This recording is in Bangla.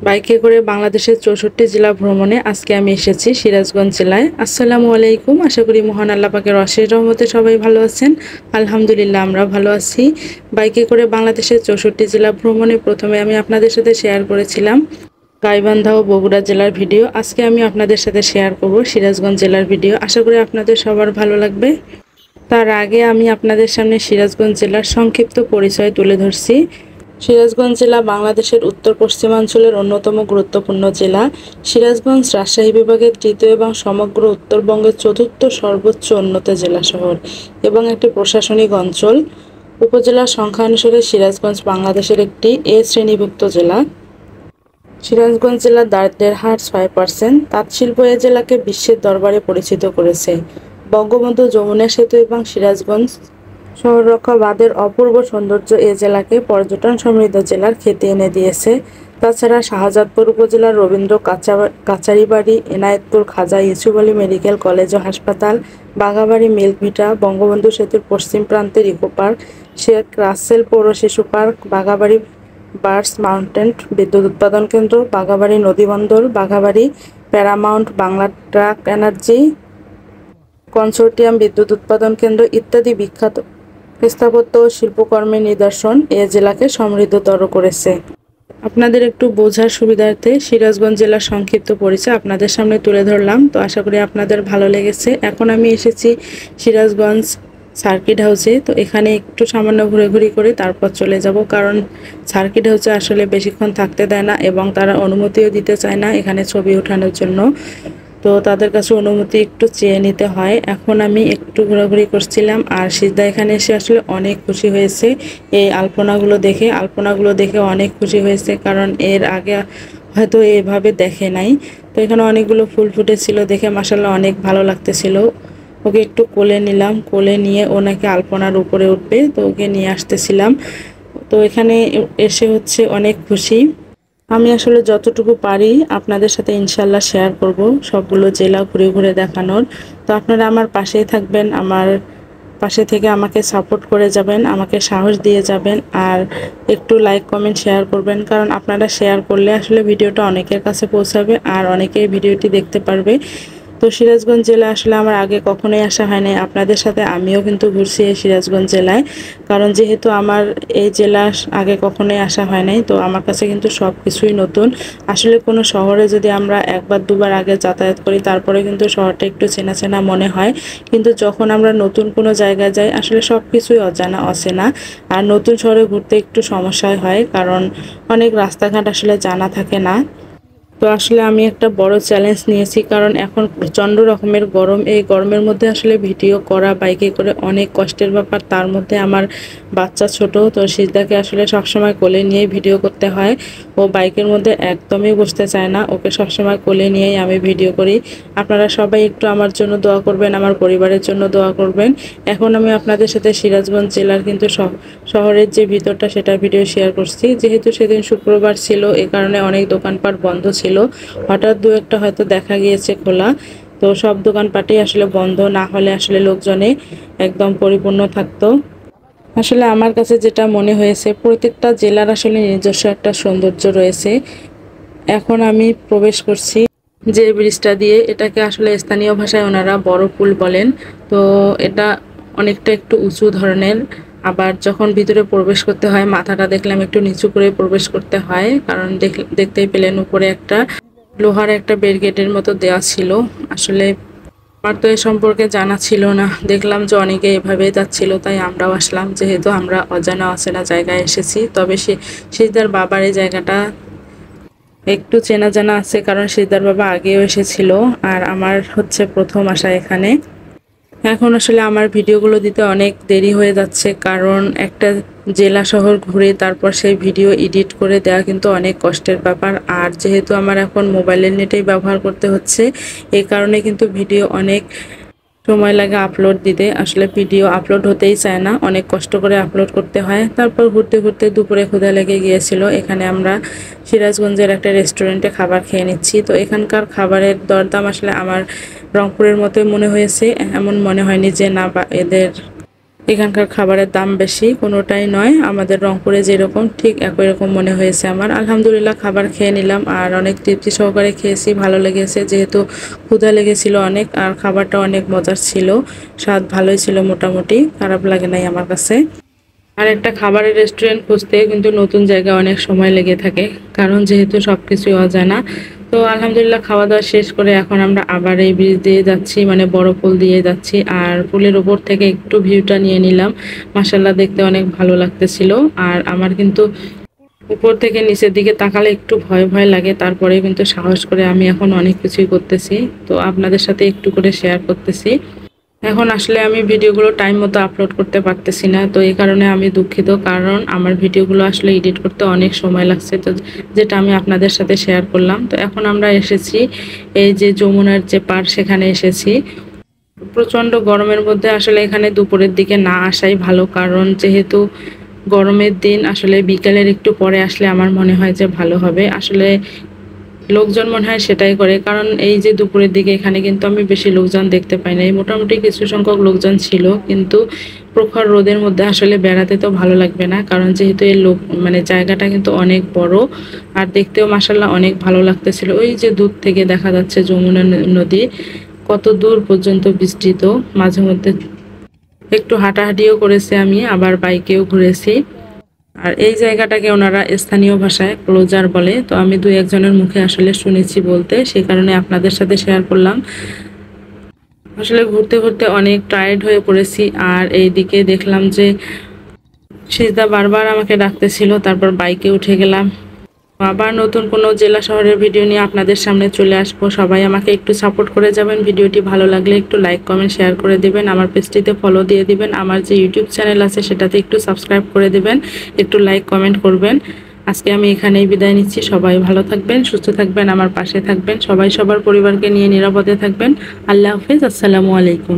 বাইকে করে বাংলাদেশের ৬৪ জেলা ভ্রমণে আজকে আমি এসেছি সিরাজগঞ্জ জেলায়। আসসালামু আলাইকুম। আশা করি মহান আল্লাহ পাকের অশেষ রহমতে সবাই ভালো আছেন। আলহামদুলিল্লাহ আমরা ভালো আছি। বাইকে করে বাংলাদেশের ৬৪ জেলা ভ্রমণে প্রথমে আমি আপনাদের সাথে শেয়ার করেছিলাম গাইবান্ধা ও বগুড়া জেলার ভিডিও। আজকে আমি আপনাদের সাথে শেয়ার করব সিরাজগঞ্জ জেলার ভিডিও। আশা করি আপনাদের সবার ভালো লাগবে। তার আগে আমি আপনাদের সামনে সিরাজগঞ্জ জেলার সংক্ষিপ্ত পরিচয় তুলে ধরছি। সিরাজগঞ্জ জেলা বাংলাদেশের উত্তর পশ্চিমাঞ্চলের অন্যতম গুরুত্বপূর্ণ জেলা। সিরাজগঞ্জ রাজশাহী বিভাগের তৃতীয় এবং সমগ্র উত্তরবঙ্গের চতুর্থ সর্বোচ্চ উন্নত জেলা শহর এবং একটি প্রশাসনিক অঞ্চল। উপজেলার সংখ্যা অনুসারে সিরাজগঞ্জ বাংলাদেশের একটি এ শ্রেণীভুক্ত জেলা। সিরাজগঞ্জ জেলার দারিদ্র্যের হার 6%। তাঁতশিল্প এ জেলাকে বিশ্বের দরবারে পরিচিত করেছে। বঙ্গবন্ধু যমুনা সেতু এবং সিরাজগঞ্জ শহররক্ষা বাঁধের অপূর্ব সৌন্দর্য এ জেলাকে পর্যটন সমৃদ্ধ জেলার খ্যাতি এনে দিয়েছে। তাছাড়া শাহজাদপুর উপজেলার রবীন্দ্র কাচারিবাড়ি, এনায়েতপুর খাজা ইউসুফ আলী মেডিকেল কলেজ ও হাসপাতাল, বাঘাবাড়ি মিল্ক ভিটা, বঙ্গবন্ধু সেতুর পশ্চিম প্রান্তের ইকো পার্ক, শেখ রাসেল পৌর শিশু পার্ক, বাঘাবাড়ি বার্ডস মাউন্টেন বিদ্যুৎ উৎপাদন কেন্দ্র, বাঘাবাড়ি নদীবন্দর, বাঘাবাড়ি paramount Bangla Trac energy consortium বিদ্যুৎ উৎপাদন কেন্দ্র ইত্যাদি বিখ্যাত স্থাপত্য ও শিল্পকর্মের নিদর্শন এ জেলাকে সমৃদ্ধতর করেছে। আপনাদের একটু বোঝার সুবিধার্থে সিরাজগঞ্জ জেলার সংক্ষিপ্ত পরিচয় আপনাদের সামনে তুলে ধরলাম। তো আশা করি আপনাদের ভালো লেগেছে। এখন আমি এসেছি সিরাজগঞ্জ সার্কিট হাউসে। তো এখানে একটু সামান্য ঘুরে করে তারপর চলে যাব, কারণ সার্কিট হাউসে আসলে বেশিক্ষণ থাকতে দেয় না এবং তারা অনুমতিও দিতে চায় না এখানে ছবি ওঠানোর জন্য। তো তাদের কাছে অনুমতি একটু চেয়ে নিতে হয়। এখন আমি একটু ঘোরাঘুরি করছিলাম আর সিজদা এখানে এসে আসলে অনেক খুশি হয়েছে এই আলপনাগুলো দেখে অনেক খুশি হয়েছে, কারণ এর আগে হয়তো এভাবে দেখে নাই। তো এখানে অনেকগুলো ফুল ফুটেছিল দেখে মাশাআল্লাহ অনেক ভালো লাগতেছিল। ওকে একটু কোলে নিলাম, কোলে নিয়ে ও নাকি আলপনার উপরে উঠবে, তো ওকে নিয়ে আসতেছিলাম। তো এখানে এসে হচ্ছে অনেক খুশি। আমি আসলে যতটুকু পারি আপনাদের সাথে ইনশাল্লাহ শেয়ার করব সবগুলো জেলা ঘুরে দেখানোর। তো আপনারা আমার পাশেই থাকবেন, আমার পাশে থেকে আমাকে সাপোর্ট করে যাবেন, আমাকে সাহস দিয়ে যাবেন আর একটু লাইক কমেন্ট শেয়ার করবেন, কারণ আপনারা শেয়ার করলে আসলে ভিডিওটা অনেকের কাছে পৌঁছাবে আর অনেকেই ভিডিওটি দেখতে পারবে। তো সিরাজগঞ্জ জেলা আসলে আমার আগে কখনোই আসা হয় নাই। আপনাদের সাথে আমিও কিন্তু ঘুরছি এই সিরাজগঞ্জ জেলায়, কারণ যেহেতু আমার এই জেলা আগে কখনোই আসা হয় নাই, তো আমার কাছে কিন্তু সব কিছুই নতুন। আসলে কোনো শহরে যদি আমরা একবার দুবার আগে যাতায়াত করি তারপরে কিন্তু শহরটা একটু চেনা চেনা মনে হয়, কিন্তু যখন আমরা নতুন কোনো জায়গায় যাই আসলে সব কিছুই অজানা অচেনা। আর নতুন শহরে ঘুরতে একটু সমস্যা হয়, কারণ অনেক রাস্তাঘাট আসলে জানা থাকে না। তো আসলে আমি একটা বড় চ্যালেঞ্জ নিয়েছি, কারণ এখন প্রচণ্ড রকমের গরম। এই গরমের মধ্যে আসলে ভিডিও করা বাইকে করে অনেক কষ্টের ব্যাপার। তার মধ্যে আমার বাচ্চা ছোট, তো সিজদাকে আসলে সবসময় কোলে নিয়েই ভিডিও করতে হয়। ও বাইকের মধ্যে একদমই বসতে চায় না, ওকে সবসময় কোলে নিয়েই আমি ভিডিও করি। আপনারা সবাই একটু আমার জন্য দোয়া করবেন, আমার পরিবারের জন্য দোয়া করবেন। এখন আমি আপনাদের সাথে সিরাজগঞ্জ জেলার কিন্তু শহরের যে ভিতরটা সেটা ভিডিও শেয়ার করছি। যেহেতু সেদিন শুক্রবার ছিল, এ কারণে অনেক দোকানপাট বন্ধ ছিল। হঠাৎ দু একটা হয়তো দেখা গিয়েছে খোলা, তো সব দোকানপাটই আসলে বন্ধ, না হলে আসলে লোকজনে একদম পরিপূর্ণ থাকতো। আসলে আমার কাছে যেটা মনে হয়েছে প্রত্যেকটা জেলার আসলে নিজস্ব একটা সৌন্দর্য রয়েছে। এখন আমি প্রবেশ করছি যে ব্রিজটা দিয়ে, এটাকে আসলে স্থানীয় ভাষায় ওনারা বড় পুল বলেন। তো এটা অনেকটা একটু উঁচু ধরনের, আবার যখন ভিতরে প্রবেশ করতে হয় মাথাটা দেখলাম একটু নিচু করে প্রবেশ করতে হয়, কারণ দেখতেই পেলেন উপরে একটা লোহার একটা ব্যারিকেডের মতো দেওয়া ছিল। আসলে আমার তো এ সম্পর্কে জানা ছিল না, দেখলাম যে অনেকে এভাবে যাচ্ছিল, তাই আমরাও আসলাম, যেহেতু আমরা অজানা অচেনা জায়গায় এসেছি। তবে সিজদার বাবার এই জায়গাটা একটু চেনা জানা আছে, কারণ সিজদার বাবা আগেও এসেছিল আর আমার হচ্ছে প্রথম আসা এখানে। এখন আসলে আমার ভিডিওগুলো দিতে অনেক দেরি হয়ে যাচ্ছে, কারণ একটা জেলা শহর ঘুরে তারপর সেই ভিডিও এডিট করে দেওয়া কিন্তু অনেক কষ্টের ব্যাপার। আর যেহেতু আমার এখন মোবাইলের নেটেই ব্যবহার করতে হচ্ছে, এই কারণে কিন্তু ভিডিও অনেক সময় লাগে আপলোড দিতে। আসলে ভিডিও আপলোড হতেই চায় না, অনেক কষ্ট করে আপলোড করতে হয়। তারপর ঘুরতে দুপুরে ক্ষুধা লেগে গিয়েছিল। এখানে আমরা সিরাজগঞ্জের একটা রেস্টুরেন্টে খাবার খেয়ে নিচ্ছি। তো এখানকার খাবারের দরদাম আসলে আমার রংপুরের মতোই মনে হয়েছে, এমন মনে হয়নি যে না বা এদের এখানকার খাবারের দাম বেশি কোনোটাই নয়, আমাদের রংপুরে যেরকম ঠিক একই রকম মনে হয়েছে আমার। আলহামদুলিল্লাহ খাবার খেয়ে নিলাম আর অনেক তৃপ্তি সহকারে খেয়েছি, ভালো লেগেছে যেহেতু ক্ষুধা লেগেছিল অনেক। আর খাবারটা অনেক মজার ছিল, স্বাদ ভালোই ছিল, মোটামুটি খারাপ লাগে নাই আমার কাছে। আর একটা খাবারের রেস্টুরেন্ট খুঁজতে কিন্তু নতুন জায়গায় অনেক সময় লেগে থাকে, কারণ যেহেতু সবকিছুই অজানা। তো আলহামদুলিল্লাহ খাওয়া দাওয়া শেষ করে এখন আমরা আবার এই ব্রিজ দিয়ে যাচ্ছি, মানে বড় পুল দিয়ে যাচ্ছি। আর পুলের উপর থেকে একটু ভিউটা নিয়ে নিলাম, মাশাআল্লাহ দেখতে অনেক ভালো লাগতেছিল। আর আমার কিন্তু উপর থেকে নিচের দিকে তাকালে একটু ভয় ভয় লাগে, তারপরে কিন্তু সাহস করে আমি এখন অনেক কিছুই করতেছি, তো আপনাদের সাথে একটু করে শেয়ার করতেছি। এখন আসলে আমি ভিডিওগুলো টাইম মতো আপলোড করতে পারতেছি না, তো এই কারণে আমি দুঃখিত, কারণ আমার ভিডিওগুলো আসলে এডিট করতে অনেক সময় লাগছে, তো যেটা আমি আপনাদের সাথে শেয়ার করলাম। তো এখন আমরা এসেছি এই যে যমুনার যে পার, সেখানে এসেছি। প্রচণ্ড গরমের মধ্যে আসলে এখানে দুপুরের দিকে না আসাই ভালো, কারণ যেহেতু গরমের দিন আসলে বিকালের একটু পরে আসলে আমার মনে হয় যে ভালো হবে। আসলে লোকজন মনে হয় সেটাই করে, কারণ এই যে দুপুরের দিকে এখানে কিন্তু আমি বেশি লোকজন দেখতে পাই নাই, মোটামুটি কিছু সংখ্যক লোকজন ছিল, কিন্তু প্রখর রোদের মধ্যে আসলে বেড়াতে তো ভালো লাগবে না, কারণ যেহেতু এই লোক মানে জায়গাটা কিন্তু অনেক বড় আর দেখতেও মাশাআল্লাহ অনেক ভালো লাগতেছিল। ওই যে দূর থেকে দেখা যাচ্ছে যমুনা নদী কত দূর পর্যন্ত বিস্তৃত। মাঝে মধ্যে একটু হাঁটাহাঁটিও করেছি আমি, আবার বাইকেও ঘুরেছি। আর এই জায়গাটাকে ওনারা স্থানীয় ভাষায় ক্লোজার বলে, তো আমি দুই একজনের মুখে আসলে শুনেছি বলতে, সেই কারণে আপনাদের সাথে শেয়ার করলাম। আসলে ঘুরতে ঘুরতে অনেক টায়ার্ড হয়ে পড়েছি। আর এই দিকে দেখলাম যে সিজদা বারবার আমাকে ডাকতেছিল, তারপর বাইকে উঠে গেলাম। আবার নতুন কোনো জেলা শহরের ভিডিও নিয়ে আপনাদের সামনে চলে আসবো। সবাই আমাকে একটু সাপোর্ট করে যাবেন, ভিডিওটি ভালো লাগলে একটু লাইক কমেন্ট শেয়ার করে দিবেন, আমার পেজটিতে ফলো দিয়ে দিবেন, আমার যে ইউটিউব চ্যানেল আছে সেটাতে একটু সাবস্ক্রাইব করে দিবেন, একটু লাইক কমেন্ট করবেন। আজকে আমি এখানেই বিদায় নিচ্ছি, সবাই ভালো থাকবেন, সুস্থ থাকবেন, আমার পাশে থাকবেন, সবাই সবার পরিবারকে নিয়ে নিরাপদে থাকবেন। আল্লাহ হাফেজ, আসসালামু আলাইকুম।